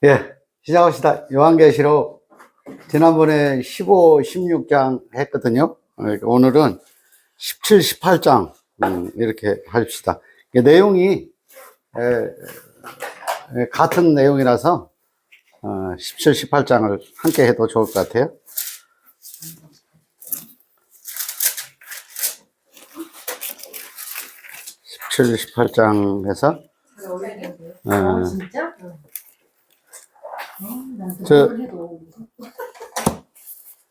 예, 시작합시다. 요한계시록 지난번에 15, 16장 했거든요. 오늘은 17, 18장 이렇게 합시다. 내용이 같은 내용이라서 17, 18장을 함께 해도 좋을 것 같아요. 17, 18장 해서 진짜?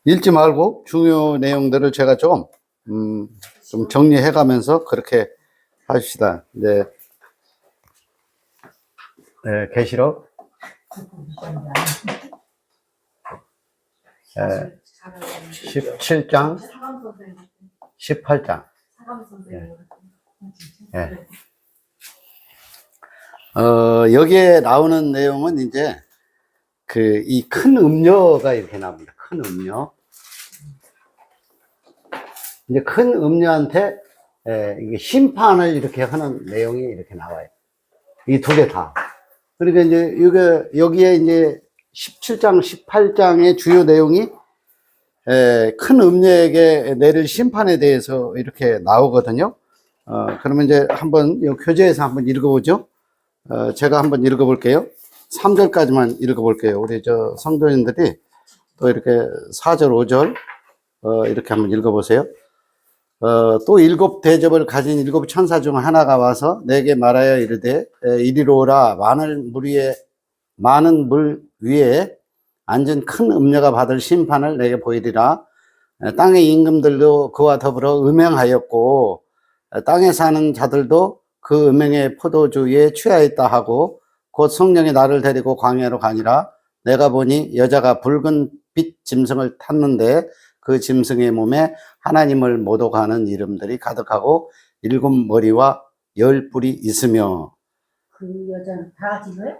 읽지 말고 중요 내용들을 제가 좀 정리해 가면서 그렇게 합시다. 이제, 계시록 17장, 18장. 여기에 나오는 내용은 이제 이 큰 음녀가 이렇게 나옵니다. 큰 음녀. 이제 큰 음녀한테 이게 심판을 이렇게 하는 내용이 이렇게 나와요. 이 두 개 다. 그러니까 이제 여기에 이제 17장, 18장의 주요 내용이 큰 음녀에게 내릴 심판에 대해서 이렇게 나오거든요. 그러면 이제 한번 이 교재에서 한번 읽어보죠. 제가 한번 읽어볼게요. 3절까지만 읽어볼게요. 우리 성도님들이 또 이렇게 4절, 5절 이렇게 한번 읽어보세요. 또 일곱 대접을 가진 일곱 천사 중 하나가 와서 내게 말하여 이르되 이리로 오라. 많은 물 위에 앉은 큰 음녀가 받을 심판을 내게 보이리라. 땅의 임금들도 그와 더불어 음행하였고 땅에 사는 자들도 그 음행의 포도주에 취하였다 하고 곧 성령이 나를 데리고 광야로 가니라. 내가 보니 여자가 붉은 빛 짐승을 탔는데 그 짐승의 몸에 하나님을 모독하는 이름들이 가득하고 7머리와 10뿔이 있으며. 그 여자는 다 같이 거예요?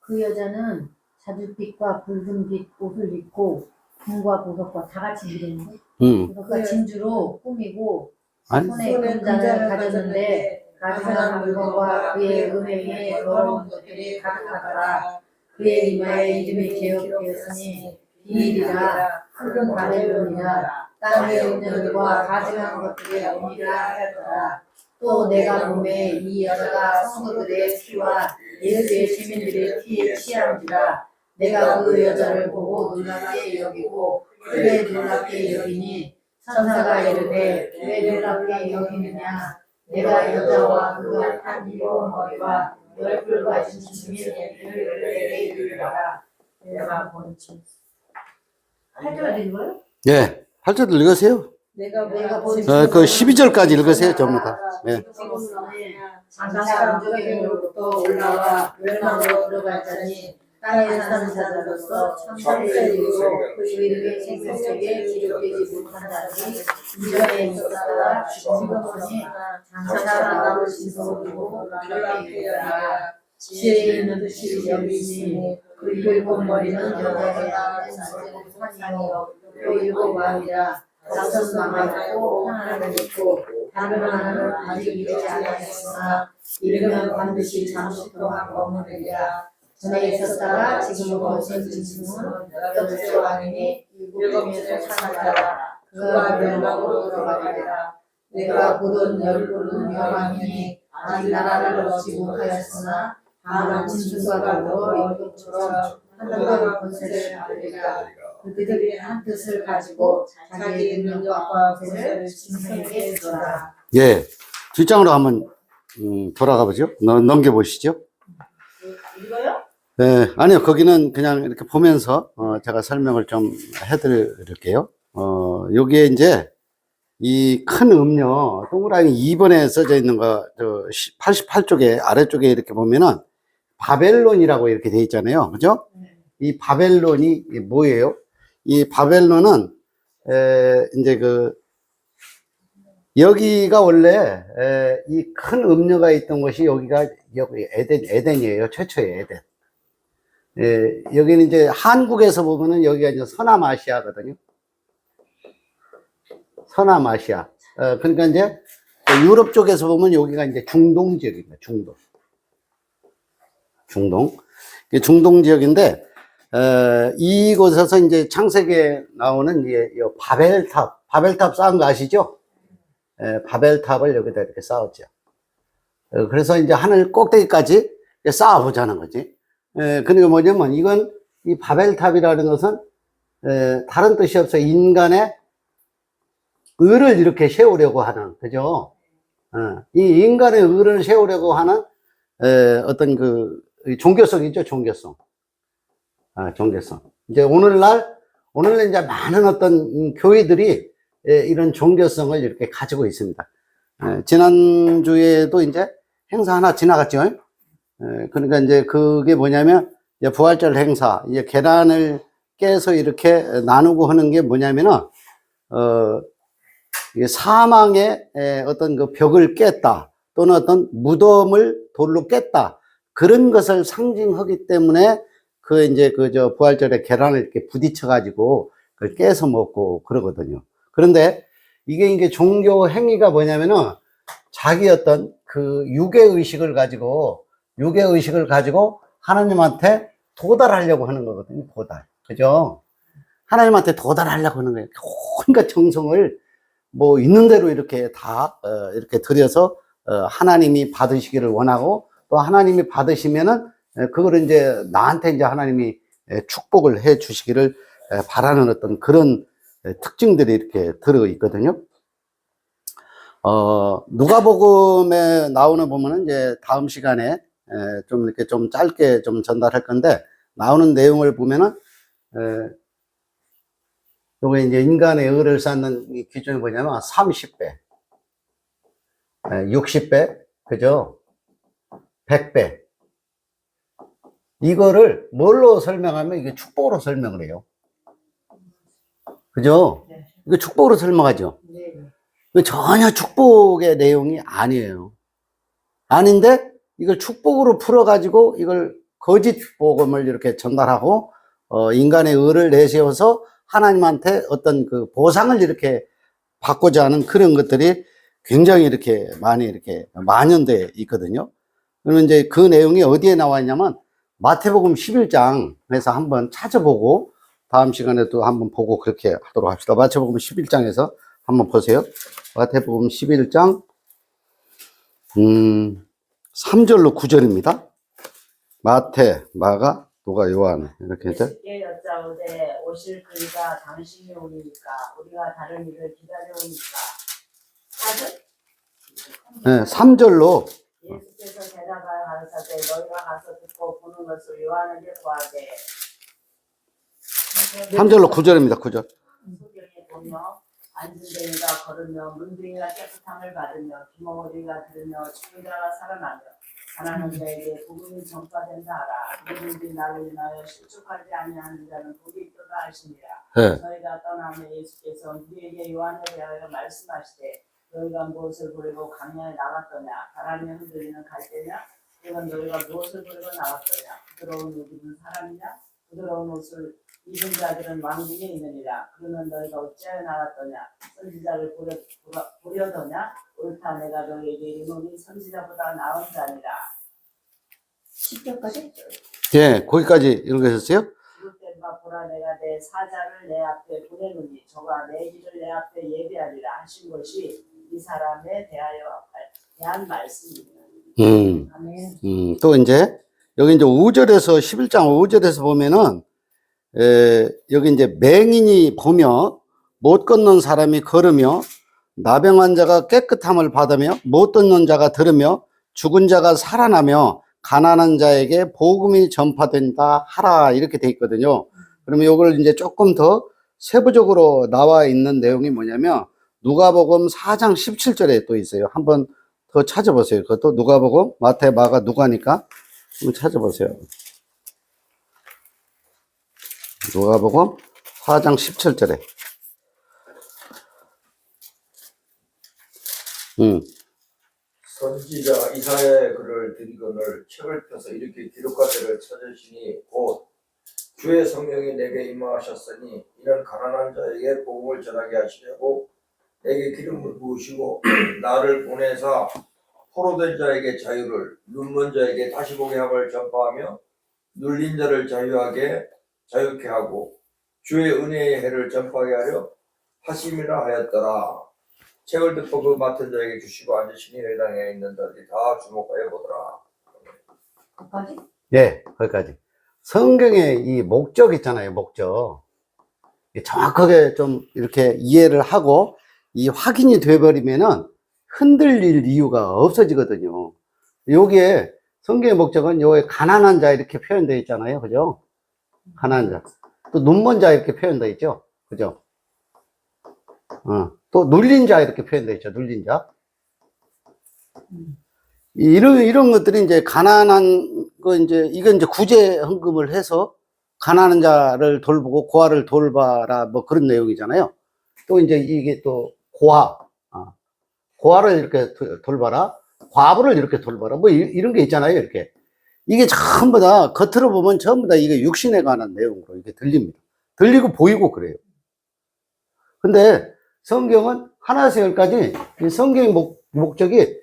그 여자는 자줏빛과 붉은빛 옷을 입고 금과 보석과 다 같이 입은 거. 그러니까 진주로 꾸미고 손에 금잔을 가졌는데 가증한 물건과 그의 음행에 더러운 것들이 가득하더라. 그의 이마에 이름이 기억되었으니 비밀이라 큰 바벨론이라 땅의 음녀들과 가증한 것들의 어미라 하였더라. 또 내가 보매 이 여자가 성도들의 피와 예수의 시민들의 피에 취한지라. 내가 그 여자를 보고 놀랍게 여기고 크게 놀랍게 여기니 천사가 이르되 왜 놀랍게 여기느냐. 내가 여자와 그가 탄 7머리와 10뿔 가진 짐승의 얘기를 내게 이르리라. 내가 본 짐승. 8절 읽어요? 네, 8절 읽으세요. 내가 본 그 12절까지 읽으세요, 전부 다. 네. 장사 문적으로부터 올라와 멸망으로 들어갈 자니 땅에 사는 자들로서 천사들이고 그 이름의 생명책에 기록되지 못한 자들이 이전에 있었다가 죽었으니 장사가 나를 씻어오고 놀랍게 되리라. 지혜에 있는 듯이 여기 있으니 그 7머리는 여자의 낳은 산이요 또 7왕이라. 자손 남아있고 하나는 있고 다른 하나는 아직 이르지 않았으나 이르면 반드시 잠시 동안 머무르리라. 전에 있었다가 지금 거친 짐승은 여섯째 왕이니 7에서 사나이라. 그가 멸망으로 들어가리라. 내가 보던 10뿔은 여왕이니 아직 나라를 얻지 못하였으나 다만 짐승과 더불어 임금처럼 하늘과 권세를 받으리라. 그들이 한 뜻을 가지고 자기의 능력과 권세를 짐승에게 주라. 예, 뒷장으로 한번 돌아가 보죠. 넘겨보시죠. 읽어요? 네, 아니요. 거기는 그냥 이렇게 보면서 제가 설명을 좀 해드릴게요. 여기에 이제 이 큰 음료 동그라미 2번에 써져 있는 거 88쪽에 아래쪽에 이렇게 보면은 바벨론이라고 이렇게 돼 있잖아요. 그죠? 이 바벨론이 뭐예요? 이 바벨론은 이제 여기가 원래 이 큰 음녀가 있던 곳이 여기 에덴이에요. 최초의 에덴. 여기는 이제 한국에서 보면은 여기가 이제 서남아시아거든요. 서남아시아. 그러니까 이제 유럽 쪽에서 보면 여기가 이제 중동 지역입니다. 중동. 중동. 이게 중동 지역인데, 이곳에서 이제 창세기에 나오는 이제 이 바벨탑 쌓은 거 아시죠? 바벨탑을 여기다 이렇게 쌓았죠. 그래서 이제 하늘 꼭대기까지 쌓아보자는 거지. 그러니까 뭐냐면 이건 이 바벨탑이라는 것은 다른 뜻이 없어요. 인간의 의를 이렇게 세우려고 하는, 그죠? 이 인간의 의를 세우려고 하는 어떤 그 종교성이죠, 종교성. 종교성. 이제 오늘날 이제 많은 어떤 교회들이 이런 종교성을 이렇게 가지고 있습니다. 지난주에도 이제 행사 하나 지나갔죠. 그러니까 이제 그게 뭐냐면, 이제 부활절 행사, 이제 계란을 깨서 이렇게 나누고 하는 게 뭐냐면은, 이게 사망의 어떤 그 벽을 깼다, 또는 어떤 무덤을 돌로 깼다, 그런 것을 상징하기 때문에 그 이제 저 부활절에 계란을 이렇게 부딪혀가지고 그걸 깨서 먹고 그러거든요. 그런데 이게 종교 행위가 뭐냐면은 자기 어떤 그 유괴의식을 가지고 하나님한테 도달하려고 하는 거거든요. 그죠? 하나님한테 도달하려고 하는 거예요. 온갖 정성을 뭐 있는 대로 이렇게 다 이렇게 들여서 하나님이 받으시기를 원하고, 또 하나님이 받으시면은 그거를 이제 나한테 이제 하나님이 축복을 해 주시기를 바라는 어떤 그런 특징들이 이렇게 들어 있거든요. 누가복음에 나오는 보면은 이제 다음 시간에 좀 이렇게 좀 짧게 좀 전달할 건데, 나오는 내용을 보면은 요게 이제 인간의 의를 쌓는 이 기준이 뭐냐면 30배, 60배, 그죠? 100배. 이거를 뭘로 설명하면 이게 축복으로 설명을 해요. 그죠? 이거 축복으로 설명하죠. 이거 전혀 축복의 내용이 아니에요. 아닌데 이걸 축복으로 풀어가지고 이걸 거짓 복음을 이렇게 전달하고 인간의 의를 내세워서 하나님한테 어떤 그 보상을 이렇게 받고자 하는 그런 것들이 굉장히 이렇게 많이 이렇게 만연되어 있거든요. 그러면 이제 그 내용이 어디에 나와 있냐면 마태복음 11장에서 한번 찾아보고 다음 시간에 또 한번 보고 그렇게 하도록 합시다. 마태복음 11장에서 한번 보세요. 마태복음 11장 3절로 9절입니다. 마태, 마가, 누가, 요한 이렇게 해서 예수께 여짜오되 오실 그이가 당신이 오리니까 우리가 다른 일을 기다려오니까. 4절? 네, 3절로 예수께서 대답하여 가르치되 너희가 가서 듣고 보는 것을 요한에게 구하되. 3절로 9절입니다. 9절. 소경에 보며 안진뱅이가 걸으며 문둥이가 깨끗함을 받으며 귀머거리가 들으며 죽은자가 살아나며 가난한 자에게 복음이 전파된다 하라. 누구든지 나를 인하여 실족하지 아니하는 자는 복이 있도다 하시니라. 네. 저희가 떠나며 예수께서 우리에게 요한에 대하여 말씀하시되 너희가 무엇을 버리고 강야에 나갔더냐? 바람에 흔들리는 갈대냐? 이건 너희가 무엇을 버리고 나갔더냐? 부드러운 옷 입은 사람이냐? 부드러운 옷을 입은 자들은 왕궁에 있느니라. 그러면 너희가 어찌하여 나갔더냐? 선지자를 보려더냐? 옳다, 내가 너희에게 이르노니 선지자보다 나은 자니라. 10절까지? 예, 거기까지 읽으셨어요? 그때 바 보라, 내가 내 사자를 내 앞에 보내노니 저가 내 길을 내 앞에 예비하리라 하신 것이 이 사람에 대한 말씀입니다. 아멘. 또 이제 여기 이제 5절에서 11장 5절에서 보면은 여기 이제 맹인이 보며 못 걷는 사람이 걸으며 나병 환자가 깨끗함을 받으며 못 듣는 자가 들으며 죽은 자가 살아나며 가난한 자에게 복음이 전파된다 하라, 이렇게 돼 있거든요. 그러면 이걸 이제 조금 더 세부적으로 나와 있는 내용이 뭐냐면 누가복음 4장 17절에 또 있어요. 한번 더 찾아보세요. 그것도 누가복음, 마태, 마가, 누가니까 한번 찾아보세요. 누가복음 4장 17절에 선지자 이사야의 글을 드리거늘 책을 펴서 이렇게 기록하기를 찾으시니 곧 주의 성령이 내게 임하셨으니 이는 가난한 자에게 복음을 전하게 하시려고 내게 기름을 부으시고 나를 보내사 포로된 자에게 자유를, 눈먼 자에게 다시 보게 함을 전파하며 눌린 자를 자유케 하고 주의 은혜의 해를 전파하게 하려 하심이라 하였더라. 책을 듣고 그 맡은 자에게 주시고 앉으시니 회당에 있는 자들이 다 주목하여 보더라. 거기까지? 예, 거기까지. 성경의 이 목적 있잖아요, 목적. 정확하게 좀 이렇게 이해를 하고 이 확인이 돼버리면은 흔들릴 이유가 없어지거든요. 여기에 성경의 목적은 여기 가난한 자 이렇게 표현되어 있잖아요. 그죠? 가난한 자. 또 눈먼 자 이렇게 표현되어 있죠. 그죠? 또 눌린 자 이렇게 표현되어 있죠. 눌린 자. 이런 것들이 이제 가난한 거 이건 이제 구제 헌금을 해서 가난한 자를 돌보고 고아를 돌봐라 뭐 그런 내용이잖아요. 또 이제 이게 또 고아를 이렇게 돌봐라, 과부를 이렇게 돌봐라 뭐 이런 게 있잖아요. 이렇게 이게 전부 다 겉으로 보면 전부 다 이게 육신에 관한 내용으로 이게 들립니다. 들리고 보이고 그래요. 근데 성경은 하나에서 열까지 이 성경의 목적이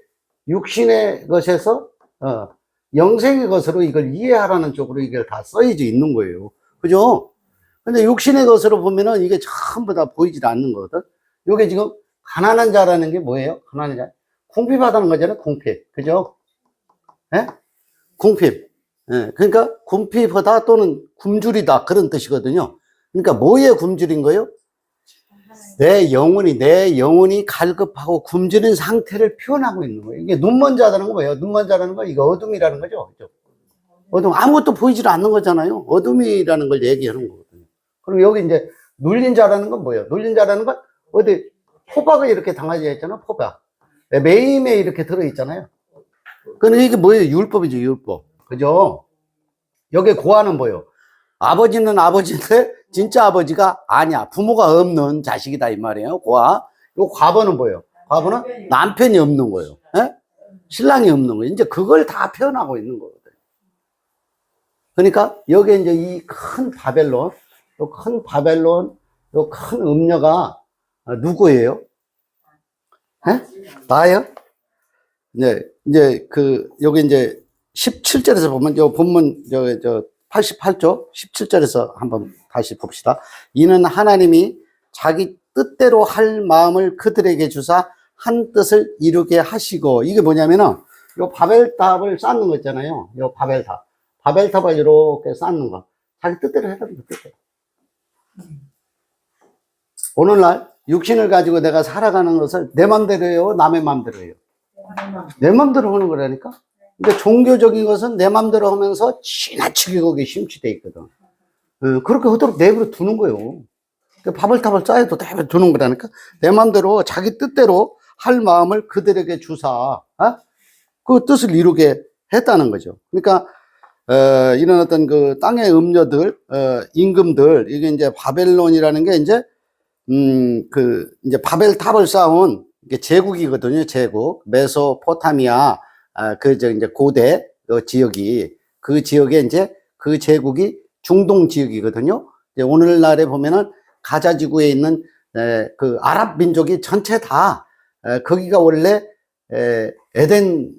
육신의 것에서 영생의 것으로 이걸 이해하라는 쪽으로 이게 다 써져 있는 거예요. 그죠? 근데 육신의 것으로 보면은 이게 전부 다 보이질 않는 거거든. 요게 지금 가난한 자라는 게 뭐예요? 가난한 자. 궁핍하다는 거잖아요. 궁핍. 그죠? 예? 궁핍. 예. 그러니까 궁핍하다 또는 굶주리다 그런 뜻이거든요. 그러니까 뭐에 굶주린 거예요? 내 영혼이 갈급하고 굶주린 상태를 표현하고 있는 거예요. 이게 눈먼 자라는 거 뭐예요? 눈먼 자라는 거, 이거 어둠이라는 거죠. 그죠? 어둠, 아무것도 보이질 않는 거잖아요. 어둠이라는 걸 얘기하는 거거든요. 그럼 여기 이제 눌린 자라는 건 뭐예요? 눌린 자라는 건 어디 포박을 이렇게 당하지 했잖아, 포박. 매일매일 이렇게 들어있잖아요. 그럼 이게 뭐예요? 율법이죠, 율법. 그죠? 여기 고아는 뭐예요? 아버지는 아버지인데 진짜 아버지가 아니야. 부모가 없는 자식이다 이 말이에요. 고아. 요 과부는 뭐예요? 과부는 남편이 없는 거예요. 예? 신랑이 없는 거예요. 이제 그걸 다 표현하고 있는 거거든요. 그러니까 여기 이제 이 큰 바벨론, 요 큰 음녀가 누구예요? 예? 나예요? 이제 여기 이제 17절에서 보면 요 본문 88조 17절에서 한번 다시 봅시다. 이는 하나님이 자기 뜻대로 할 마음을 그들에게 주사 한 뜻을 이루게 하시고, 이게 뭐냐면은 요 바벨탑을 쌓는 거 있잖아요. 요 바벨탑을 이렇게 쌓는 거. 자기 뜻대로 해달라는 거, 뜻대로. 오늘날 육신을 가지고 내가 살아가는 것을 내 맘대로 해요? 남의 맘대로 해요? 내 맘대로 하는 거라니까? 근데 종교적인 것은 내 맘대로 하면서 지나치게 거기에 심취돼 있거든. 그렇게 하도록 내버려 두는 거예요. 바벨탑을 쌓여도 내버려 두는 거라니까? 내 맘대로 자기 뜻대로 할 마음을 그들에게 주사, 그 뜻을 이루게 했다는 거죠. 그러니까, 이런 어떤 그 땅의 음녀들, 임금들, 이게 이제 바벨론이라는 게 이제 바벨탑을 쌓은 이게 제국이거든요. 제국. 메소포타미아, 이제 고대 지역이, 그 지역에 이제 그 제국이 중동 지역이거든요. 이제 오늘날에 보면은 가자 지구에 있는 그 아랍 민족이 전체 다 거기가 원래 에덴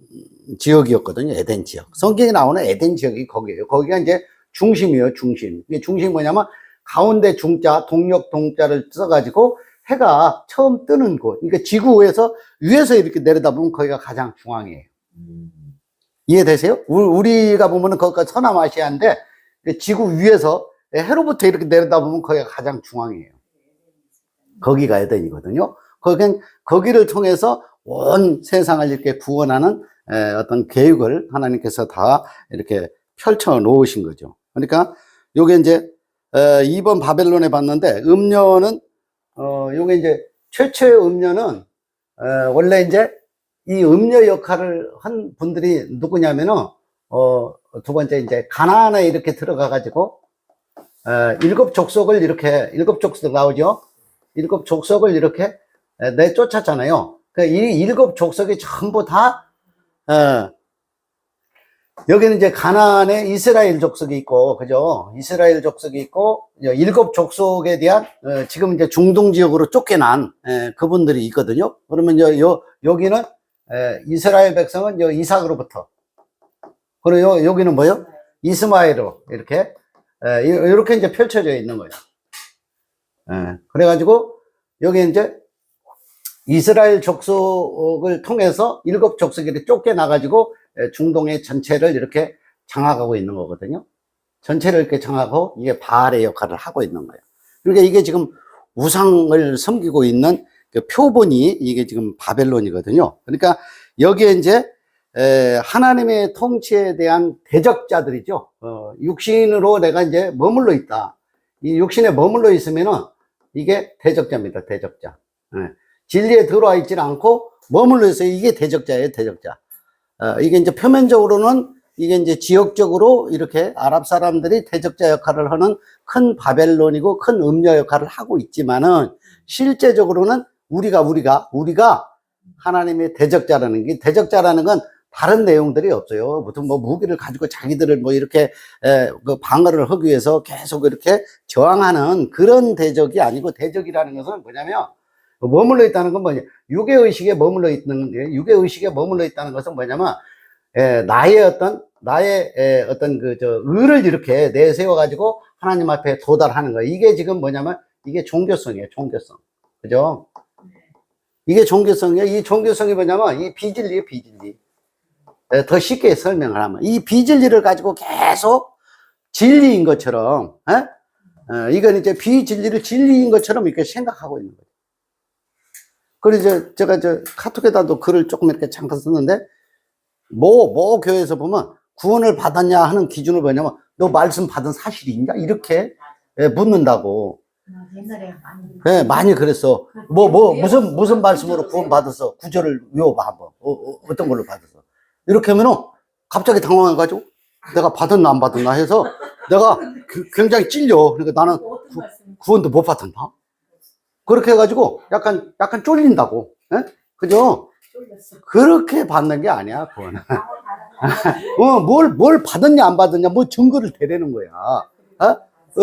지역이었거든요. 에덴 지역. 성경에 나오는 에덴 지역이 거기예요. 거기가 이제 중심이에요. 중심. 이게 중심이 뭐냐면 가운데 중자, 동력 동자를 써가지고 해가 처음 뜨는 곳. 그러니까 지구에서 위에서 이렇게 내려다보면 거기가 가장 중앙이에요. 이해되세요? 우리가 보면은 거기가 서남아시아인데 지구 위에서 해로부터 이렇게 내려다보면 거기가 가장 중앙이에요. 거기가 에덴이거든요. 거기를 통해서 온 세상을 이렇게 구원하는 어떤 계획을 하나님께서 다 이렇게 펼쳐 놓으신 거죠. 그러니까 요게 이제 이번 바벨론에 봤는데 음녀는 요게 이제 최초의 음녀는 원래 이제 이 음녀 역할을 한 분들이 누구냐면은 두 번째 이제 가나안에 이렇게 들어가 가지고 일곱 족속을 나오죠. 일곱 족속을 이렇게 내쫓았잖아요. 이 일곱 족속이 전부 다 여기는 이제 가나안에 이스라엘 족속이 있고, 그죠? 이스라엘 족속이 있고, 일곱 족속에 대한, 지금 이제 중동 지역으로 쫓겨난, 그분들이 있거든요. 그러면 여기는 이스라엘 백성은 이삭으로부터. 그리고 여기는 뭐요? 이스마엘로 이렇게 이렇게 이제 펼쳐져 있는 거예요. 그래가지고 여기 이제 이스라엘 족속을 통해서 7 족속이 쫓겨나가지고 중동의 전체를 이렇게 장악하고 있는 거거든요. 전체를 이렇게 장악하고 이게 바알의 역할을 하고 있는 거예요. 그러니까 이게 지금 우상을 섬기고 있는 그 표본이 이게 지금 바벨론이거든요. 그러니까 여기에 이제 하나님의 통치에 대한 대적자들이죠. 육신으로 내가 이제 머물러 있다. 이 육신에 머물러 있으면은 이게 대적자입니다. 대적자. 진리에 들어와 있지 않고 머물러 있어요. 이게 대적자예요. 대적자. 이게 이제 표면적으로는 이게 이제 지역적으로 이렇게 아랍 사람들이 대적자 역할을 하는 큰 바벨론이고 큰 음녀 역할을 하고 있지만은 실제적으로는 우리가 하나님의 대적자라는 게, 대적자라는 건 다른 내용들이 없어요. 무슨 뭐 무기를 가지고 자기들을 뭐 이렇게 그 방어를 하기 위해서 계속 이렇게 저항하는 그런 대적이 아니고, 대적이라는 것은 뭐냐면 머물러 있다는 건 뭐냐, 유괴의식에 머물러 있는, 유괴의식에 머물러 있다는 것은 뭐냐면 나의 어떤 의를 이렇게 내세워 가지고 하나님 앞에 도달하는 거예요. 이게 지금 뭐냐면 이게 종교성이에요. 종교성. 그죠? 이게 종교성이에요. 이 종교성이 뭐냐면 이 비진리예요. 비진리. 더 쉽게 설명을 하면 이 비진리를 가지고 계속 진리인 것처럼, 이건 이제 비진리를 진리인 것처럼 이렇게 생각하고 있는 거예요. 그래서 제가 카톡에다도 글을 조금 이렇게 잠깐 썼는데, 모 교회에서 보면 구원을 받았냐 하는 기준을 뭐냐면 너 말씀 받은 사실이 있냐? 이렇게 묻는다고. 옛날에 많이 그랬어. 무슨 말씀으로 구원 받았어? 구절을 외워봐, 한번. 어떤 걸로 받았어? 이렇게 하면은 갑자기 당황해가지고 내가 받았나 안 받았나 해서 내가 굉장히 찔려. 그러니까 나는 구원도 못 받았나? 그렇게 해가지고 약간 쫄린다고. 그죠? 그렇게 받는 게 아니야, 구원은. 뭘 받았냐 안 받았냐 뭐 증거를 대라는 거야.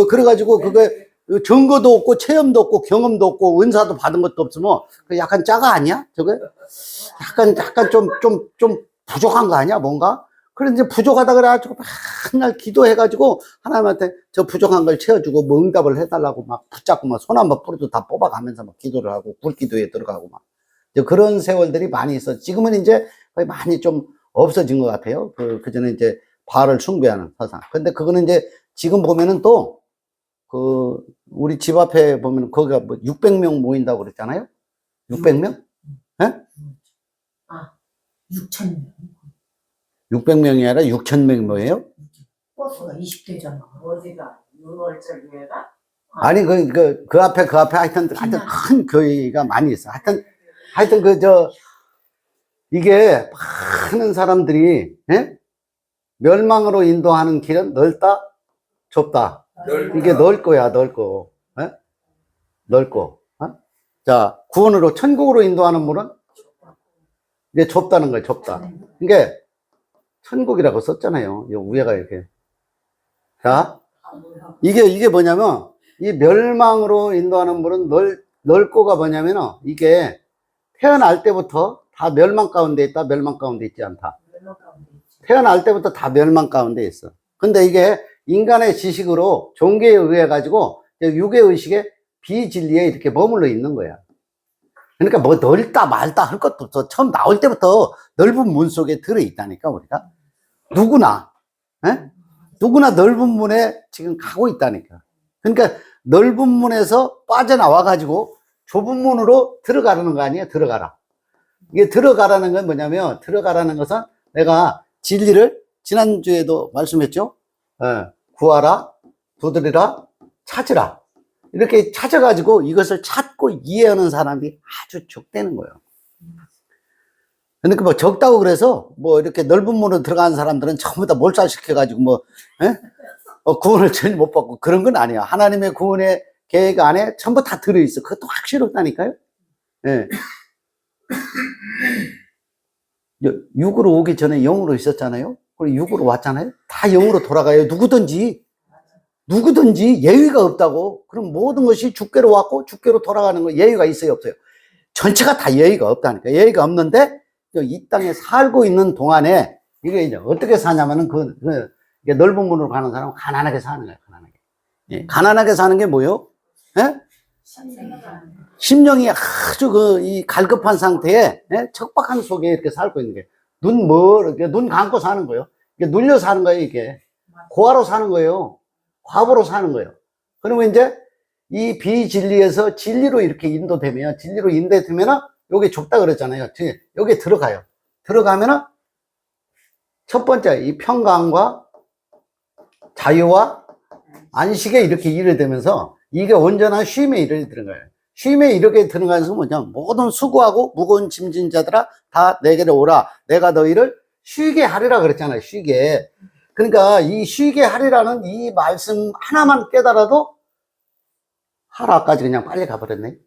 그래가지고 그게 증거도 없고 체험도 없고 경험도 없고 은사도 받은 것도 없으면 그 약간 짜가 아니야? 저게 약간 좀 부족한 거 아니야, 뭔가? 그래 이제 부족하다 그래가지고 맨날 기도해가지고 하나님한테 저 부족한 걸 채워주고 뭐 응답을 해달라고 막 붙잡고 막 손 한번 뿌려도 다 뽑아가면서 막 기도를 하고 굴기도에 들어가고 막 그런 세월들이 많이 있어. 지금은 이제 거의 많이 좀 없어진 것 같아요. 그전에 이제 바알을 숭배하는 사상. 근데 그거는 이제 지금 보면은 또 우리 집 앞에 보면 거기가 뭐 600명 모인다고 그랬잖아요. 600명? 예? 6,000명. 600명이 아니라 6,000명 모여요? 버스가 20대잖아. 어디가? 유월절 교회가? 아니, 그 앞에 하여튼 큰 교회가 많이 있어. 하여튼 이게 많은 사람들이, 멸망으로 인도하는 길은 넓다, 좁다. 이게 넓고야, 넓고. 넓고. 자, 구원으로, 천국으로 인도하는 문은 이제 좁다는 거예요, 좁다. 그러니까 천국이라고 썼잖아요. 요 위에가 이렇게. 자, 이게 뭐냐면, 이 멸망으로 인도하는 문은 넓고가 뭐냐면은, 이게 태어날 때부터 다 멸망 가운데 있다, 멸망 가운데 있지 않다. 태어날 때부터 다 멸망 가운데 있어. 근데 이게 인간의 지식으로 종교에 의해 가지고 유괴의식에 비진리에 이렇게 머물러 있는 거야. 그러니까 뭐 넓다 말다 할 것도 없어. 처음 나올 때부터 넓은 문 속에 들어있다니까, 우리가. 누구나 넓은 문에 지금 가고 있다니까. 그러니까 넓은 문에서 빠져나와 가지고 좁은 문으로 들어가라는 거 아니에요? 들어가라. 이게 들어가라는 건 뭐냐면, 들어가라는 것은 내가 진리를 지난주에도 말씀했죠? 구하라, 두드리라, 찾으라. 이렇게 찾아가지고 이것을 찾고 이해하는 사람이 아주 적다는 거예요. 그러니까 뭐 적다고 그래서 뭐 이렇게 넓은 문으로 들어가는 사람들은 전부 다 몰살시켜가지고 구원을 전혀 못 받고 그런 건 아니야. 하나님의 구원의 계획 안에 전부 다 들어있어. 그것도 확실하다니까요. 육으로 오기 전에 영으로 있었잖아요. 그리고 육으로 왔잖아요. 다 영으로 돌아가요. 누구든지 예의가 없다고. 그럼 모든 것이 주께로 왔고 주께로 돌아가는 거 예의가 있어요, 없어요? 전체가 다 예의가 없다니까. 예의가 없는데 이 땅에 살고 있는 동안에 이게 이제 어떻게 사냐면은 이게 넓은 문으로 가는 사람은 가난하게 사는 거예요. 가난하게. 예, 가난하게 사는 게 뭐요? 예? 심령이 아주 이 갈급한 상태에, 예? 척박한 속에 이렇게 살고 있는 게 눈 감고 사는 거예요. 이게 눌려 사는 거예요, 이게. 고아로 사는 거예요. 과부로 사는 거예요. 그러면 이제 이 비진리에서 진리로 이렇게 인도되면, 진리로 인도되면은 여기 좁다 그랬잖아요. 여기 들어가요. 들어가면은 첫 번째 이 평강과 자유와 안식에 이렇게 이르되면서 이게 온전한 쉼에 이르는 거예요. 쉼에 이렇게 들어가면서 뭐냐, 모든 수고하고 무거운 짐진 자들아 다 내게로 오라. 내가 너희를 쉬게 하리라 그랬잖아요. 쉬게. 그러니까 이 쉬게 하리라는 이 말씀 하나만 깨달아도 하라까지 그냥 빨리 가버렸네.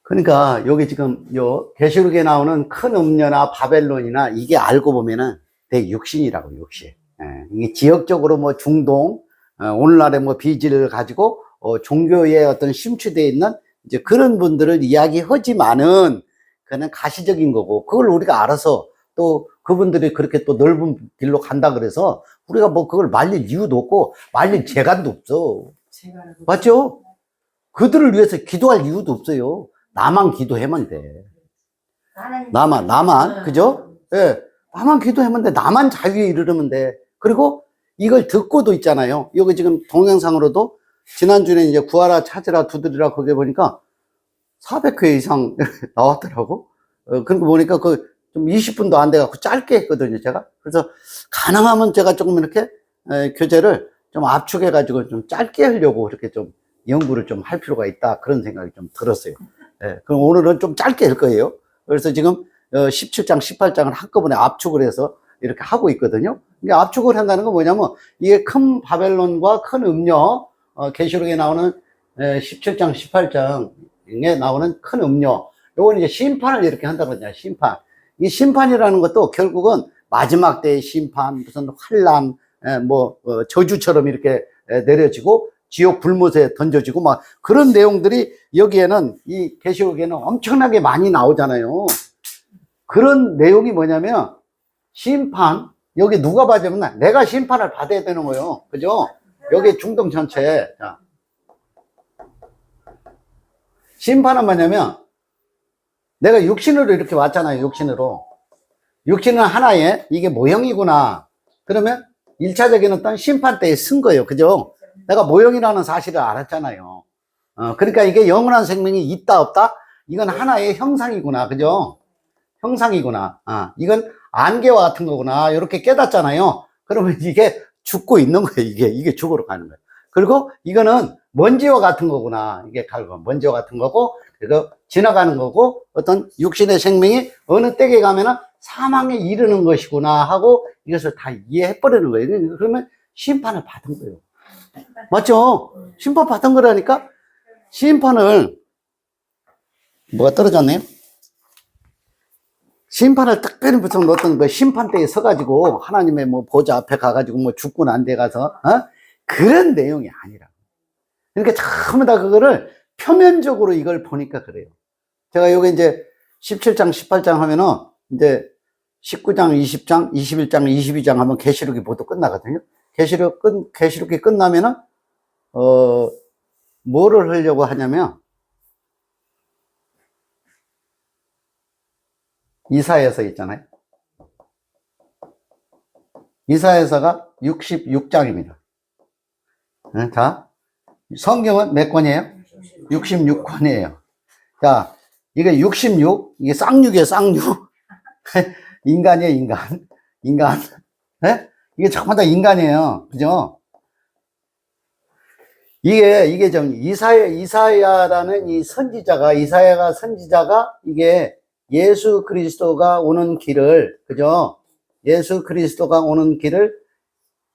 그러니까 여기 지금 요 계시록에 나오는 큰 음녀나 바벨론이나 이게 알고 보면은 대육신이라고, 육신. 예, 이게 지역적으로 뭐 중동, 오늘날의 뭐 비질을 가지고 종교에 어떤 심취되어 있는 이제 그런 분들을 이야기하지만은 그는 가시적인 거고, 그걸 우리가 알아서 또 그분들이 그렇게 또 넓은 길로 간다 그래서 우리가 뭐 그걸 말릴 이유도 없고 말릴 재간도 없어. 맞죠? 그들을 위해서 기도할 이유도 없어요. 나만 기도하면 돼. 나만, 그죠? 예. 나만 기도하면 돼. 나만 자유에 이르르면 돼. 그리고 이걸 듣고도 있잖아요. 여기 지금 동영상으로도 지난주에 이제 구하라, 찾으라, 두드리라 거기에 보니까 400회 이상 나왔더라고. 그러고 보니까 좀 20분도 안 돼갖고 짧게 했거든요, 제가. 그래서 가능하면 제가 조금 이렇게 교재를 좀 압축해가지고 좀 짧게 하려고 이렇게 좀 연구를 좀 할 필요가 있다. 그런 생각이 좀 들었어요. 예, 그럼 오늘은 좀 짧게 할 거예요. 그래서 지금 17장, 18장을 한꺼번에 압축을 해서 이렇게 하고 있거든요. 이게 압축을 한다는 건 뭐냐면 이게 큰 바벨론과 큰 음녀, 계시록에 나오는 17장, 18장에 나오는 큰 음녀, 요건 이제 심판을 이렇게 한다고 하잖아요. 심판. 이 심판이라는 것도 결국은 마지막 때의 심판, 무슨 환란, 저주처럼 이렇게 내려지고 지옥 불못에 던져지고 막 그런 내용들이 여기에는 이 계시록에는 엄청나게 많이 나오잖아요. 그런 내용이 뭐냐면 심판, 여기 누가 받으면 내가 심판을 받아야 되는 거예요. 그죠? 여기 중동 전체. 자. 심판은 뭐냐면 내가 육신으로 이렇게 왔잖아요. 육신으로. 육신은 하나의 이게 모형이구나. 그러면 1차적인 어떤 심판 때에 쓴 거예요. 그죠? 내가 모형이라는 사실을 알았잖아요. 그러니까 이게 영원한 생명이 있다 없다? 이건 하나의 형상이구나. 그죠? 형상이구나. 이건 안개와 같은 거구나. 이렇게 깨닫잖아요. 그러면 이게 죽고 있는 거예요. 이게 죽으러 가는 거예요. 그리고 이거는 먼지와 같은 거구나. 이게 갈고 먼지와 같은 거고, 그리고 지나가는 거고, 어떤 육신의 생명이 어느 때에 가면은 사망에 이르는 것이구나 하고 이것을 다 이해해버리는 거예요. 그러면 심판을 받은 거예요. 맞죠? 심판 받은 거라니까? 심판을, 뭐가 떨어졌네요? 심판을 특별히 무슨 어떤 뭐 심판대에 서가지고 하나님의 뭐 보좌 앞에 가가지고 뭐 죽고 난 데 가서, 그런 내용이 아니라. 그러니까 전부 다 그거를 표면적으로 이걸 보니까 그래요. 제가 여기 이제 17장, 18장 하면은 이제 19장, 20장, 21장, 22장 하면 계시록이 모두 끝나거든요. 계시록이 끝나면은, 뭐를 하려고 하냐면, 이사야서 있잖아요. 이사야서가 66장입니다. 자, 성경은 몇 권이에요? 66권이에요. 자, 이게 66, 이게 쌍육이에요, 쌍육. 인간이에요, 인간. 네? 이게 전부 다 인간이에요. 그죠? 이게 좀, 이사야라는 이 선지자가, 이사야가 선지자가 이게 예수 그리스도가 오는 길을, 그죠? 예수 그리스도가 오는 길을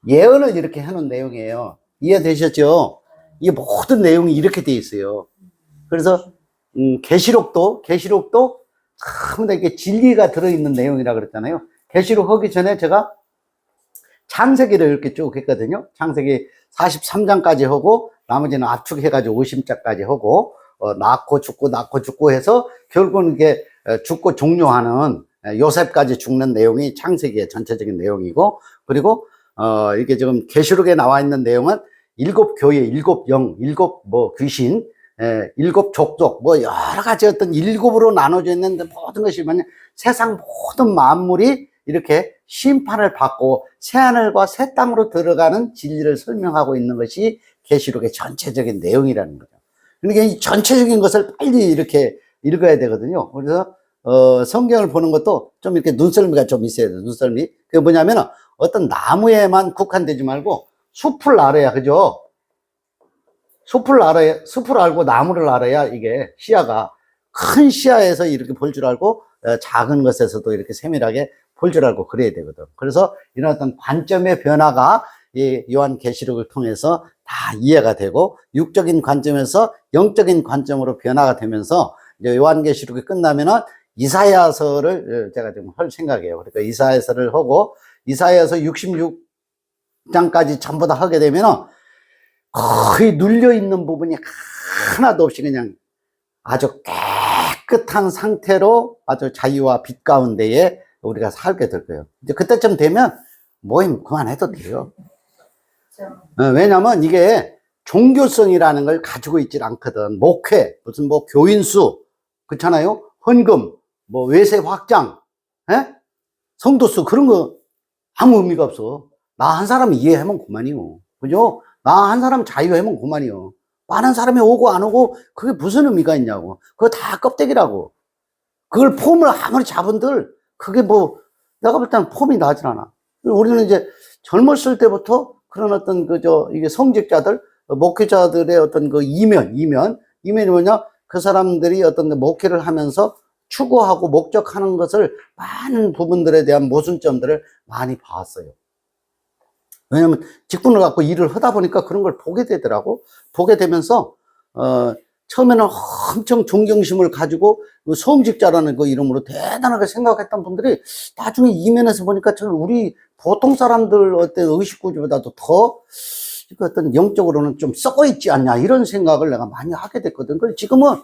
예언을 이렇게 해놓은 내용이에요. 이해되셨죠? 이 모든 내용이 이렇게 돼 있어요. 그래서, 계시록도 전부 다 이렇게 진리가 들어있는 내용이라 그랬잖아요. 계시록 하기 전에 제가 창세기를 이렇게 쭉 했거든요. 창세기 43장까지 하고, 나머지는 압축해가지고 50장까지 하고, 낳고 죽고 해서 결국은 이게 죽고 종료하는 요셉까지 죽는 내용이 창세기의 전체적인 내용이고, 그리고 이게 지금 계시록에 나와 있는 내용은 일곱 교회, 일곱 영, 일곱 뭐 귀신, 일곱 족속, 뭐 여러 가지 어떤 일곱으로 나눠져 있는 모든 것이 뭐냐, 세상 모든 만물이 이렇게 심판을 받고 새하늘과 새 땅으로 들어가는 진리를 설명하고 있는 것이 계시록의 전체적인 내용이라는 거죠. 그러니까 이 전체적인 것을 빨리 이렇게 읽어야 되거든요. 그래서 성경을 보는 것도 좀 이렇게 눈썰미가 좀 있어야 돼요. 눈썰미. 그게 뭐냐면 어떤 나무에만 국한되지 말고 숲을 알아야, 그죠? 숲을 알고 나무를 알아야 이게 시야가, 큰 시야에서 이렇게 볼 줄 알고 작은 것에서도 이렇게 세밀하게 볼 줄 알고 그래야 되거든. 그래서 이런 어떤 관점의 변화가 이 요한계시록을 통해서 다 이해가 되고, 육적인 관점에서 영적인 관점으로 변화가 되면서 이제 요한계시록이 끝나면은 이사야서를 제가 좀 할 생각이에요. 그러니까 이사야서를 하고, 이사야서 66장까지 전부 다 하게 되면은 거의 눌려 있는 부분이 하나도 없이 그냥 아주 깨끗한 상태로 아주 자유와 빛 가운데에 우리가 살게 될 거예요. 이제 그때쯤 되면 모임 그만해도 돼요. 왜냐면 이게 종교성이라는 걸 가지고 있질 않거든. 목회, 무슨 뭐 교인수, 그렇잖아요? 헌금, 뭐 외세 확장, 성도수, 그런 거 아무 의미가 없어. 나 한 사람 이해하면 그만이요. 그죠? 나 한 사람 자유하면 그만이요. 많은 사람이 오고 안 오고 그게 무슨 의미가 있냐고. 그거 다 껍데기라고. 그걸 폼을 아무리 잡은들 그게 뭐, 내가 볼 때는 폼이 나질 않아. 우리는 이제 젊었을 때부터 그런 어떤 이게 성직자들, 목회자들의 어떤 그 이면이 뭐냐? 그 사람들이 어떤 목회를 하면서 추구하고 목적하는 것을 많은 부분들에 대한 모순점들을 많이 봤어요. 왜냐면 직분을 갖고 일을 하다 보니까 그런 걸 보게 되더라고. 보게 되면서, 처음에는 엄청 존경심을 가지고 성직자라는 그 이름으로 대단하게 생각했던 분들이 나중에 이면에서 보니까 우리 보통 사람들 어떤 의식구조보다도 더 어떤 영적으로는 좀 썩어 있지 않냐, 이런 생각을 내가 많이 하게 됐거든. 그래서 지금은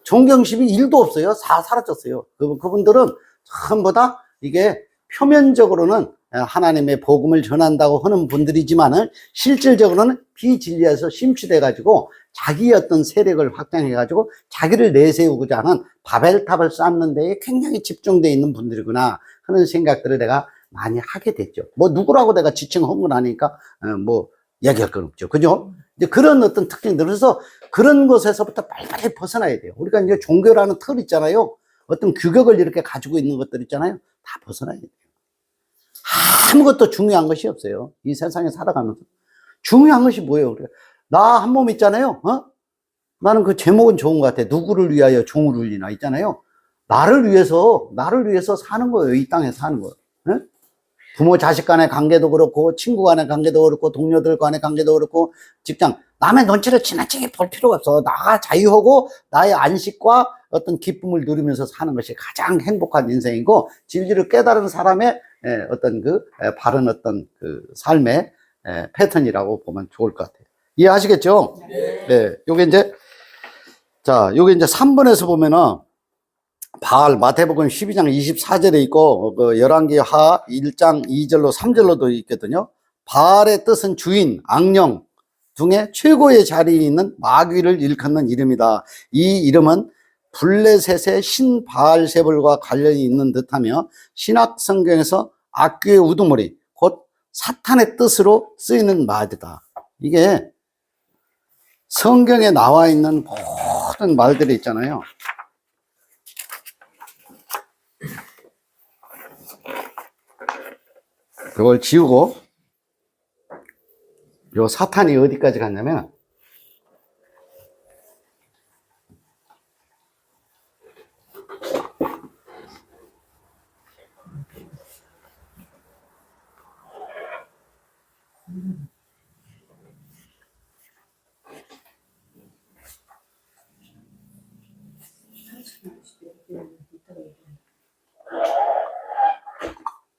존경심이 1도 없어요. 다 사라졌어요. 그분들은 전부 다 이게 표면적으로는 하나님의 복음을 전한다고 하는 분들이지만은 실질적으로는 비진리에서 심취돼 가지고 자기의 어떤 세력을 확장해 가지고 자기를 내세우고자 하는 바벨탑을 쌓는 데에 굉장히 집중되어 있는 분들이구나 하는 생각들을 내가 많이 하게 됐죠. 뭐 누구라고 내가 지칭한 건 아니니까 뭐 얘기할 건 없죠. 그죠? 이제 그런 어떤 특징들, 그래서 그런 것에서부터 빨리빨리 벗어나야 돼요. 우리가 이제 종교라는 틀 있잖아요. 어떤 규격을 이렇게 가지고 있는 것들 있잖아요. 다 벗어나야 돼요. 아무것도 중요한 것이 없어요. 이 세상에 살아가면서. 중요한 것이 뭐예요? 나 한 몸 있잖아요. 나는 그 제목은 좋은 것 같아. 누구를 위하여 종을 울리나 있잖아요. 나를 위해서 사는 거예요. 이 땅에 사는 거예요. 부모 자식 간의 관계도 그렇고, 친구 간의 관계도 그렇고, 동료들 간의 관계도 그렇고, 직장, 남의 눈치를 지나치게 볼 필요가 없어. 나가 자유하고 나의 안식과 어떤 기쁨을 누리면서 사는 것이 가장 행복한 인생이고, 진리를 깨달은 사람의 어떤 바른 어떤 삶의 패턴이라고 보면 좋을 것 같아요. 이해하시겠죠? 네. 요게 이제 3번에서 보면은 바알, 마태복음 12장 24절에 있고, 열왕기 하 1장 2절로 3절로도 있거든요. 바알의 뜻은 주인, 악령 중에 최고의 자리에 있는 마귀를 일컫는 이름이다. 이 이름은 블레셋의 신 바알세불과 관련이 있는 듯하며 신학 성경에서 악귀의 우두머리, 곧 사탄의 뜻으로 쓰이는 말이다. 이게 성경에 나와 있는 모든 말들이 있잖아요. 그걸 지우고, 요 사탄이 어디까지 갔냐면,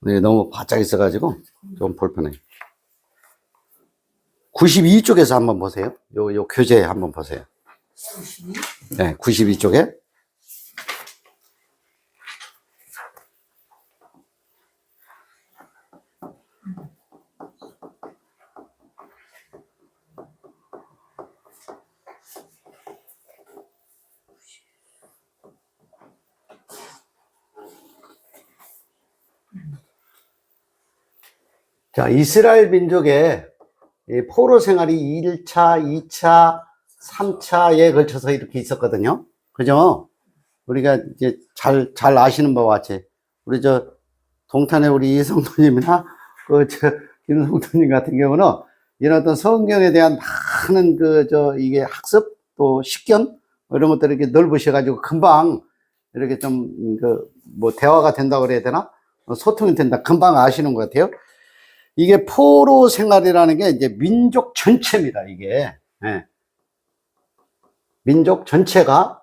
네, 너무 바짝 있어가지고 좀 불편해요. 92쪽에서 한번 보세요. 요 교재 한번 보세요. 네, 92쪽에. 자, 이스라엘 민족의 이 포로 생활이 1차, 2차, 3차에 걸쳐서 이렇게 있었거든요. 그죠? 우리가 이제 잘 아시는 바와 같이, 우리 동탄의 우리 이성도님이나, 김성도님 같은 경우는 이런 어떤 성경에 대한 많은 이게 학습, 또 식견, 이런 것들을 이렇게 넓으셔가지고 금방 이렇게 대화가 된다고 그래야 되나? 소통이 된다. 금방 아시는 것 같아요. 이게 포로 생활이라는 게 이제 민족 전체입니다, 이게. 예. 민족 전체가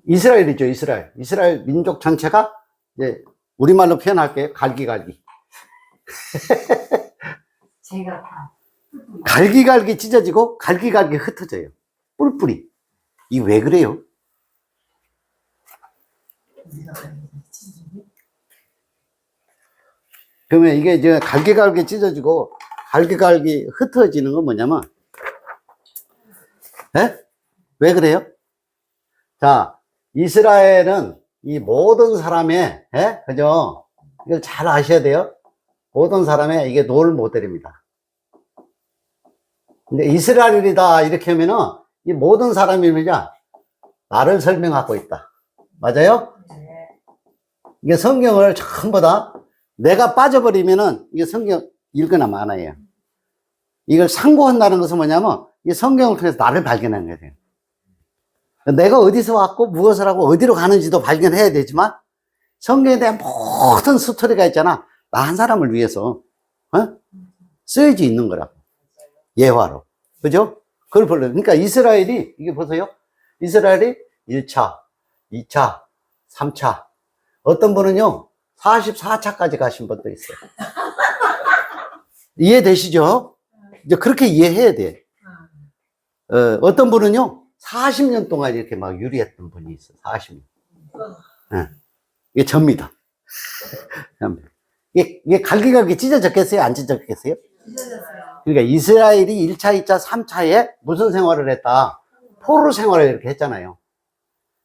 이스라엘이죠, 이스라엘. 이스라엘 민족 전체가 이제 우리말로 표현할게요. 갈기갈기. 제가 갈기갈기 찢어지고 갈기갈기 흩어져요. 뿔뿔이. 이게 왜 그래요? 그러면 이게 이제 갈기갈기 찢어지고 갈기갈기 흩어지는 건 뭐냐면, 왜 그래요? 자, 이스라엘은 이 모든 사람의, 그죠? 이걸 잘 아셔야 돼요. 모든 사람의 이게 롤 모델입니다. 근데 이스라엘이다 이렇게 하면은 이 모든 사람이 뭐냐? 나를 설명하고 있다. 맞아요? 이게 성경을 전부 다 내가 빠져버리면은 이게 성경 읽거나 마나요. 이걸 상고한다는 것은 뭐냐면 이 성경을 통해서 나를 발견하는 거예요. 내가 어디서 왔고 무엇을 하고 어디로 가는지도 발견해야 되지만 성경에 대한 모든 스토리가 있잖아. 나 한 사람을 위해서 쓰여져 있는 거라고. 예화로. 그죠? 그걸 보려. 그러니까 이스라엘이 이게 보세요. 이스라엘이 1차, 2차, 3차. 어떤 분은요 44차까지 가신 분도 있어요. 이해되시죠? 이제 그렇게 이해해야 돼. 어떤 분은요 40년 동안 이렇게 막 유리했던 분이 있어요. 40년. 이게 접니다. 이게 갈기갈기 찢어졌겠어요? 안 찢어졌겠어요? 찢어졌어요. 그러니까 이스라엘이 1차, 2차, 3차에 무슨 생활을 했다? 포로 생활을 이렇게 했잖아요.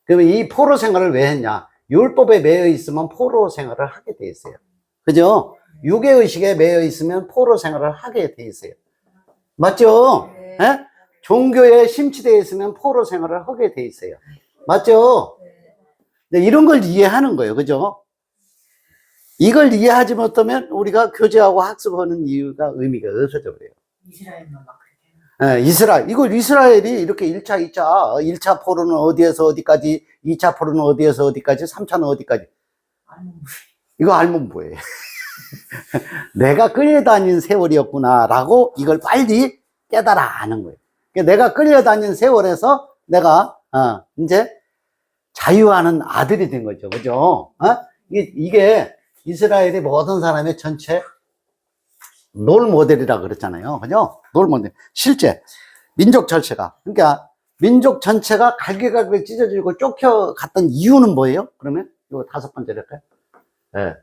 그러면 이 포로 생활을 왜 했냐? 율법에 매여 있으면 포로 생활을 하게 돼 있어요. 그죠? 유괴의식에 매여 있으면 포로 생활을 하게 돼 있어요. 맞죠? 예? 종교에 심취되어 있으면 포로 생활을 하게 돼 있어요. 맞죠? 네, 이런 걸 이해하는 거예요. 그죠? 이걸 이해하지 못하면 우리가 교제하고 학습하는 이유가 의미가 없어져 버려요. 이스라엘만 막 그렇게. 이스라엘이 이렇게 1차, 1차 포로는 어디에서 어디까지, 2차 포로는 어디에서 어디까지, 3차는 어디까지. 이거 알면 뭐예요? 내가 끌려다닌 세월이었구나라고 이걸 빨리 깨달아 아는 거예요. 그러니까 내가 끌려다닌 세월에서 내가, 이제 자유하는 아들이 된 거죠. 그죠? 이게 이스라엘이 모든 사람의 전체 롤 모델이라고 그랬잖아요. 그죠? 롤 모델. 실제, 민족 전체가. 그러니까, 민족 전체가 갈기갈기 찢어지고 쫓겨갔던 이유는 뭐예요? 그러면? 이거 5번째 할까요? 예.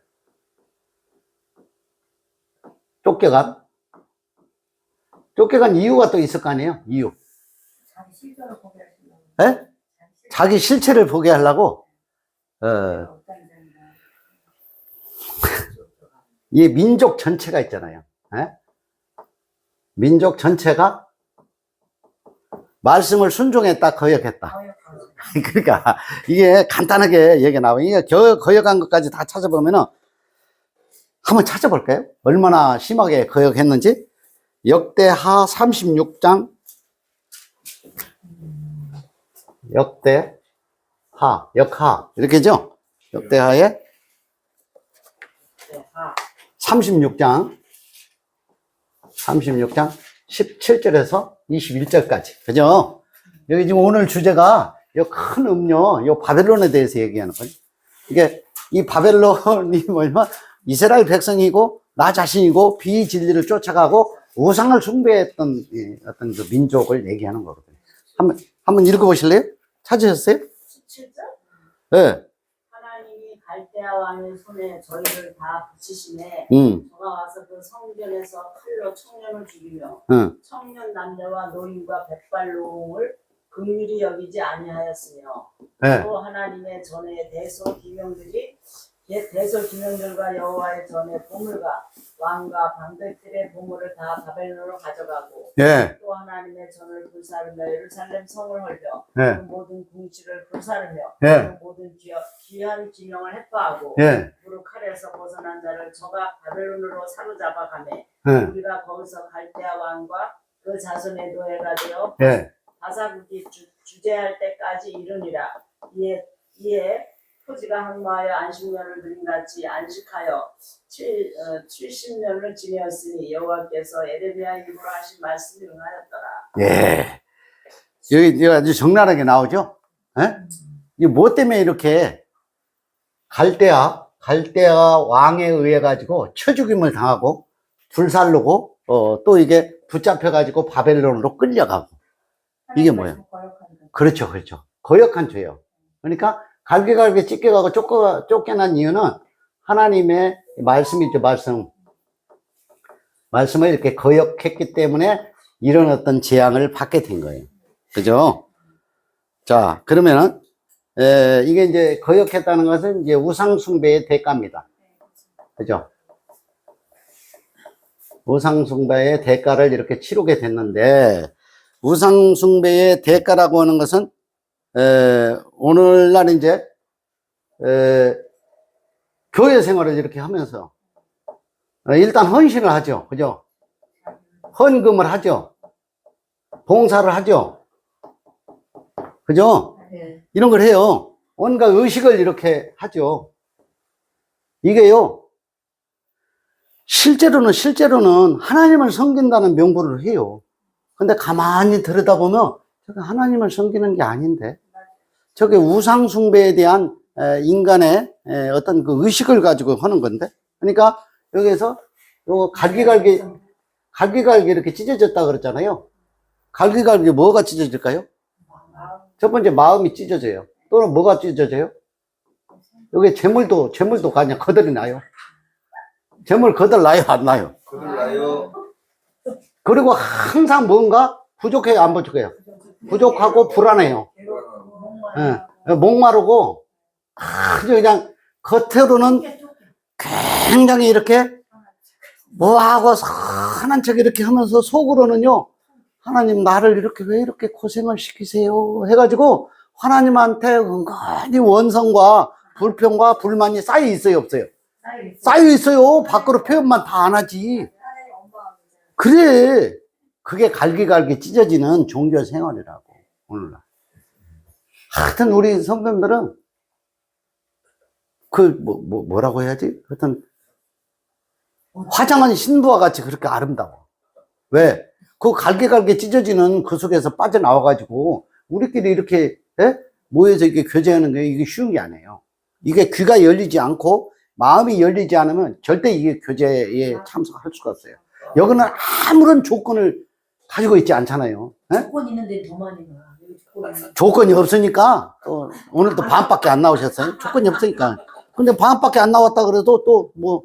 쫓겨간 이유가 또 있을 거 아니에요? 이유. 자기 실체를 보게 하시려고. 예? 자기 실체를 보게 하려고? 이 민족 전체가 있잖아요. 예? 민족 전체가 말씀을 순종했다, 거역했다. 그러니까 이게 간단하게 얘기가 나와요. 이게 거역한 것까지 다 찾아보면은 한번 찾아볼까요? 얼마나 심하게 거역했는지. 역대하 36장 역하 이렇게죠? 역대하에 36장 17절에서 21절까지. 그죠? 여기 지금 오늘 주제가 이 큰 음료, 이 바벨론에 대해서 얘기하는 거예요. 이게 이 바벨론이 뭐냐면 이스라엘 백성이고 나 자신이고 비진리를 쫓아가고 우상을 숭배했던 어떤 그 민족을 얘기하는 거거든요. 한번 읽어보실래요? 찾으셨어요? 17절? 네. 하나님이 갈대아 왕의 손에 저희를 다 붙이시매 저가 와서 그 성전에서 칼로 청년을 죽이며 청년 남자와 노인과 백발농을 긍휼히 여기지 아니하였으며 네. 또 하나님의 전에 대소기명들과 여호와의 전에 보물과 왕과 방백들의 보물을 다 바벨론으로 가져가고 네. 또 하나님의 전을 불사르며 예루살렘 성을 헐며 네. 그 모든 궁실을 불사르며 네. 그 모든 귀한 기명을 해파하고 네. 무릇 칼에서 벗어난 자를 저가 바벨론으로 사로잡아 가매 네. 우리가 거기서 갈대아 왕과 그 자손의 노예가 되어 네. 바사국이 주재할 때까지 이르니라. 이에 토지가 항모하여 안식년을 누린같이 안식하여 70년을 지내었으니 여호와께서 에레미야 입으로 하신 말씀이 응하였더라. 예. 여기 아주 적나라하게 나오죠? 예? 이게 뭐 때문에 이렇게 갈대아 왕에 의해 가지고 쳐죽임을 당하고 불살르고 또 이게 붙잡혀 가지고 바벨론으로 끌려가고 이게 뭐예요? 그렇죠. 거역한 죄요. 그러니까 갈기갈기 찢겨가고 쫓겨난 이유는 하나님의 말씀이죠, 말씀을 이렇게 거역했기 때문에 이런 어떤 재앙을 받게 된 거예요. 그죠? 자, 그러면은, 이게 이제 거역했다는 것은 이제 우상숭배의 대가입니다. 그죠? 우상숭배의 대가를 이렇게 치르게 됐는데, 우상숭배의 대가라고 하는 것은 오늘날 이제 교회 생활을 이렇게 하면서 일단 헌신을 하죠. 그죠? 헌금을 하죠. 봉사를 하죠. 그죠? 네. 이런 걸 해요. 온갖 의식을 이렇게 하죠. 이게요, 실제로는 하나님을 섬긴다는 명분으로 해요. 근데 가만히 들여다보면 저게 하나님을 섬기는 게 아닌데 저게 우상숭배에 대한 인간의 어떤 그 의식을 가지고 하는 건데, 그러니까 여기에서 요 갈기갈기 이렇게 찢어졌다 그랬잖아요. 갈기갈기 뭐가 찢어질까요? 첫 번째 마음이 찢어져요. 또는 뭐가 찢어져요? 여기 재물도 그냥 거덜이 나요. 재물 거덜 나요, 안 나요? 그럴까요? 그리고 항상 뭔가 부족해요, 안 부족해요? 부족하고 불안해요. 예, 목마르고 아주 그냥 겉으로는 굉장히 이렇게 뭐하고 선한 척 이렇게 하면서 속으로는요, 하나님 나를 왜 이렇게 고생을 시키세요 해가지고 하나님한테 은근히 원성과 불평과 불만이 쌓여 있어요, 없어요? 쌓여 있어요. 밖으로 표현만 다 안 하지. 그래, 그게 갈기갈기 찢어지는 종교 생활이라고 오늘날. 하여튼 우리 성도님들은 뭐라고 해야지? 하여튼 화장한 신부와 같이 그렇게 아름다워. 왜? 그 갈기갈기 찢어지는 그 속에서 빠져나와가지고 우리끼리 이렇게 모여서 이렇게 교제하는 게 이게 쉬운 게 아니에요. 이게 귀가 열리지 않고 마음이 열리지 않으면 절대 이게 교제에 참석할 수가 없어요. 여기는 아무런 조건을 가지고 있지 않잖아요. 조건 있는데 더 많이 나. 조건이 없으니까 또 오늘도 반밖에 안 나오셨어요. 조건이 없으니까. 근데 반밖에 안 나왔다 그래도 또 뭐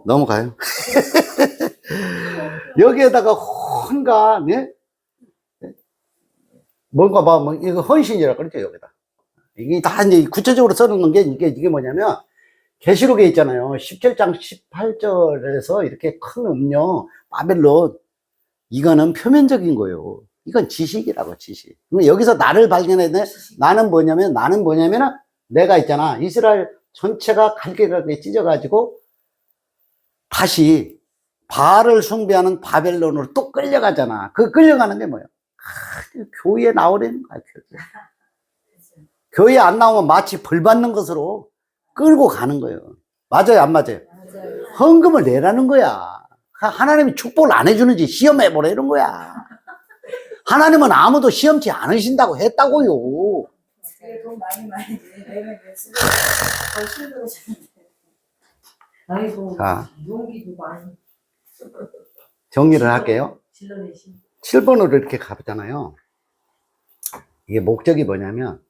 넘어가요. 여기에다가 혼가 뭔가 뭐 이거 헌신이라 그러죠. 여기다 이게 다 이제 구체적으로 써놓는 게 이게 뭐냐면 계시록에 있잖아요. 17장 18절에서 이렇게 큰 음료 바벨론, 이거는 표면적인 거예요. 이건 지식이라고, 지식. 여기서 나를 발견해야 돼. 나는 뭐냐면 내가 있잖아. 이스라엘 전체가 갈게갈게 찢어가지고 다시 바알을 숭배하는 바벨론으로 또 끌려가잖아. 그 끌려가는 게 뭐야? 교회에 나오라는 거야, 교회. 교회에 안 나오면 마치 벌 받는 것으로 끌고 가는 거예요. 맞아요, 안 맞아요? 맞아요. 헌금을 내라는 거야. 하나님이 축복을 안 해주는지 시험해보라 이런 거야. 하나님은 아무도 시험치 않으신다고 했다고요. 돈 많이 내면 더 힘들어지는데. 아이고, 자. 용기도 많이 정리를 할게요. 질러내시. 7번으로 이렇게 가잖아요. 이게 목적이 뭐냐면,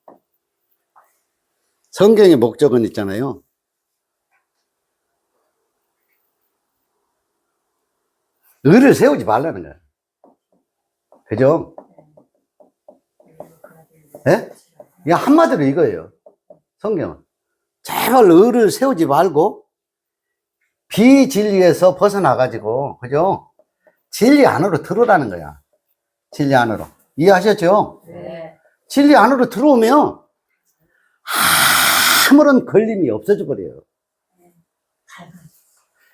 성경의 목적은 있잖아요. 의를 세우지 말라는 거예요. 그죠? 예? 이 한마디로 이거예요. 성경은. 제발 의를 세우지 말고, 비진리에서 벗어나가지고, 그죠? 진리 안으로 들어오라는 거야. 진리 안으로. 이해하셨죠? 네. 진리 안으로 들어오면, 아무런 걸림이 없어져 버려요.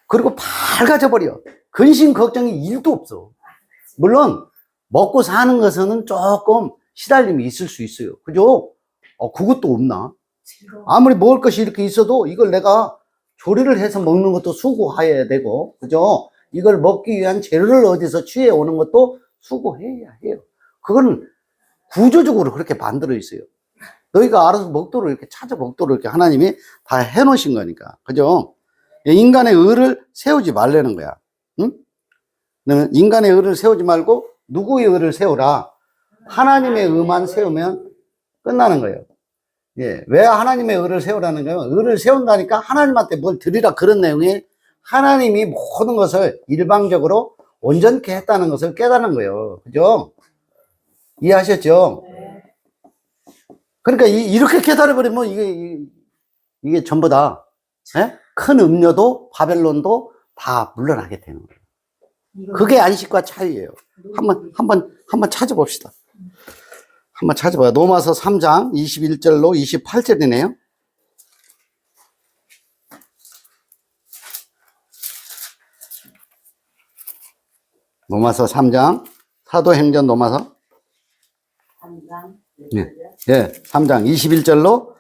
그리고 밝아져 버려. 근심 걱정이 1도 없어. 물론 먹고 사는 것은 조금 시달림이 있을 수 있어요. 그죠? 그것도 없나? 아무리 먹을 것이 이렇게 있어도 이걸 내가 조리를 해서 먹는 것도 수고해야 되고, 그죠? 이걸 먹기 위한 재료를 어디서 취해 오는 것도 수고해야 해요. 그건 구조적으로 그렇게 만들어 있어요. 너희가 알아서 먹도록 이렇게 찾아 먹도록 이렇게 하나님이 다 해놓으신 거니까. 그죠? 인간의 의를 세우지 말라는 거야. 응? 인간의 의를 세우지 말고 누구의 의를 세우라. 하나님의 의만 세우면 끝나는 거예요. 예. 왜 하나님의 의를 세우라는 거예요? 의를 세운다니까 하나님한테 뭘 드리라 그런 내용이 하나님이 모든 것을 일방적으로 온전케 했다는 것을 깨닫는 거예요. 그죠? 이해하셨죠? 네. 그러니까 이렇게 깨달아버리면 이게 전부 다, 예? 큰 음료도 바벨론도 다 물러나게 되는 거예요. 그게 안식과 차이예요. 한번 찾아봅시다. 한번 찾아봐요. 로마서 3장 21절로 28절이네요. 로마서 3장, 사도행전 로마서 3장 네. 예, 3장 21절로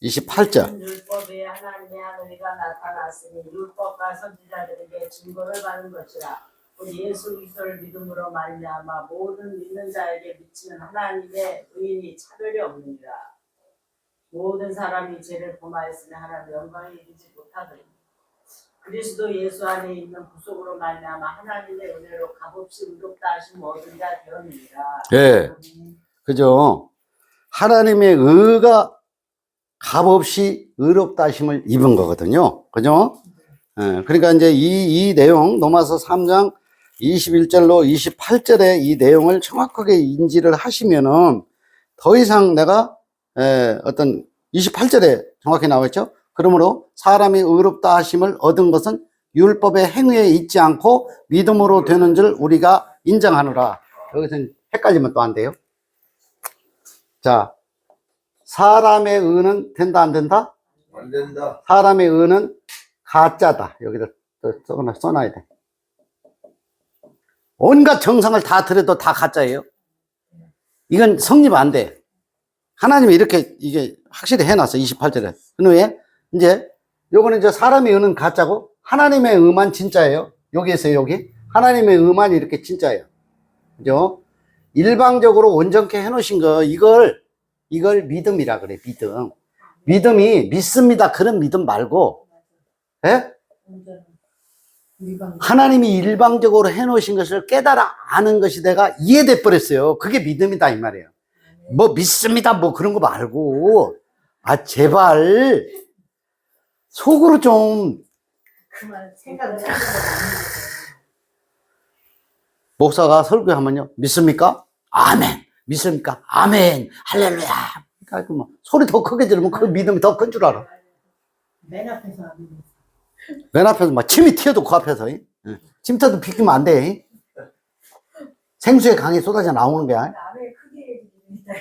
28절. 율법에 하나님의 하늘이가 나타났으니 율법과 선지자들에게 증거를 받은 것이라. 곧 예수 그리스도를 믿음으로 말미암아 모든 믿는 자에게 미치는 하나님의 의인이 차별이 없느니라. 모든 사람이 죄를 범하였으니 하나님의 영광에 이르지 못하더니 그리스도 예수 안에 있는 구속으로 말미암아 하나님의 은혜로 값없이 의롭다 하심 얻은 자 되었느니라. 예. 그죠? 하나님의 의가 값없이 의롭다 하심을 입은 거거든요. 그죠? 예, 그러니까 이제 이 내용, 로마서 3장 21절로 28절의 이 내용을 정확하게 인지를 하시면은 더 이상 내가, 어떤 28절에 정확히 나와 있죠? 그러므로 사람이 의롭다 하심을 얻은 것은 율법의 행위에 있지 않고 믿음으로 되는 줄 우리가 인정하노라. 여기서는 헷갈리면 또 안 돼요. 자, 사람의 의는 된다, 안 된다? 안 된다. 사람의 의는 가짜다. 여기다 또 써놔야 돼. 온갖 정성을 다 들여도 다 가짜예요. 이건 성립 안 돼. 하나님이 이렇게 이게 확실히 해놨어. 28절에. 그 후에 이제 요거는 이제 사람의 의는 가짜고 하나님의 의만 진짜예요. 여기에서 여기 하나님의 의만 이렇게 진짜예요. 그죠? 일방적으로 온전케 해놓으신 거 이걸 믿음이라 그래. 믿음이 믿습니다. 그런 믿음 말고, 예? 하나님이 일방적으로 해놓으신 것을 깨달아 아는 것이 내가 이해돼 버렸어요. 그게 믿음이다 이 말이에요. 뭐 믿습니다 뭐 그런 거 말고, 제발 속으로 좀 그만 생각을 하는 목사가 설교하면요, 믿습니까? 아멘. 믿습니까? 아멘. 할렐루야. 그러니까 뭐 소리 더 크게 지르면 그 믿음이 더 큰 줄 알아. 맨 앞에서 안 믿는. 맨 앞에서 막 침이 튀어도 그 앞에서 침터도 비키면 안 돼. 생수의 강이 쏟아져 나오는 게 아니야. 남의 크게 믿는다.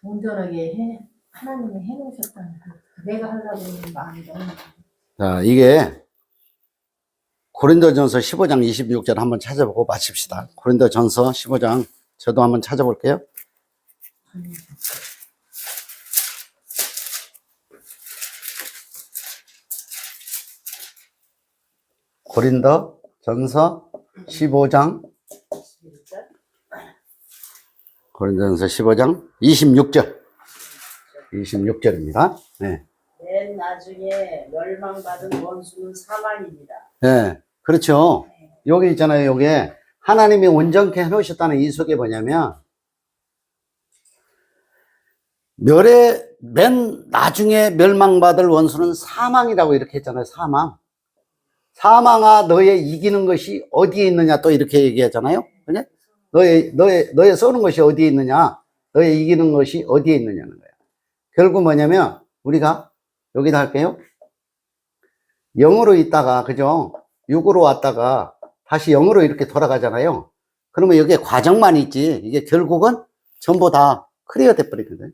온전하게 하나님이 해놓으셨다는 내가 하려고 하는 마음이 너무. 자, 이게 고린도전서 15장 26절 한번 찾아보고 마칩시다. 고린도전서 15장 저도 한번 찾아볼게요. 고린도전서 15장 고린도전서 15장 26절입니다. 네. 나중에 멸망받은 원수는 사망입니다. 예, 그렇죠. 여기 있잖아요. 여기에 하나님이 온전케 해놓으셨다는 이 속에 뭐냐면, 맨 나중에 멸망받을 원수는 사망이라고 이렇게 했잖아요. 사망. 사망아, 너의 이기는 것이 어디에 있느냐, 또 이렇게 얘기하잖아요. 그죠? 너의 쏘는 것이 어디에 있느냐, 너의 이기는 것이 어디에 있느냐는 거예요. 결국 뭐냐면, 우리가 여기다 할게요. 0으로 있다가, 그죠? 6으로 왔다가 다시 0으로 이렇게 돌아가잖아요. 그러면 여기에 과정만 있지, 이게 결국은 전부 다 클리어 돼버리거든.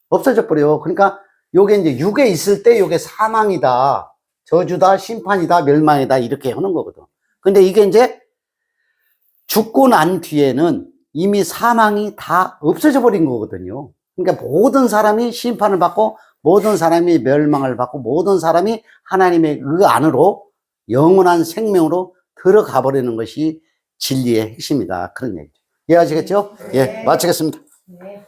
없어져 버려. 그러니까 요게 이제 6에 있을 때 요게 사망이다, 저주다, 심판이다, 멸망이다, 이렇게 하는 거거든. 근데 이게 이제 죽고 난 뒤에는 이미 사망이 다 없어져 버린 거거든요. 그러니까 모든 사람이 심판을 받고, 모든 사람이 멸망을 받고, 모든 사람이 하나님의 그 안으로 영원한 생명으로 들어가 버리는 것이 진리의 핵심이다. 그런 얘기죠. 이해하시겠죠? 예, 마치겠습니다. 네.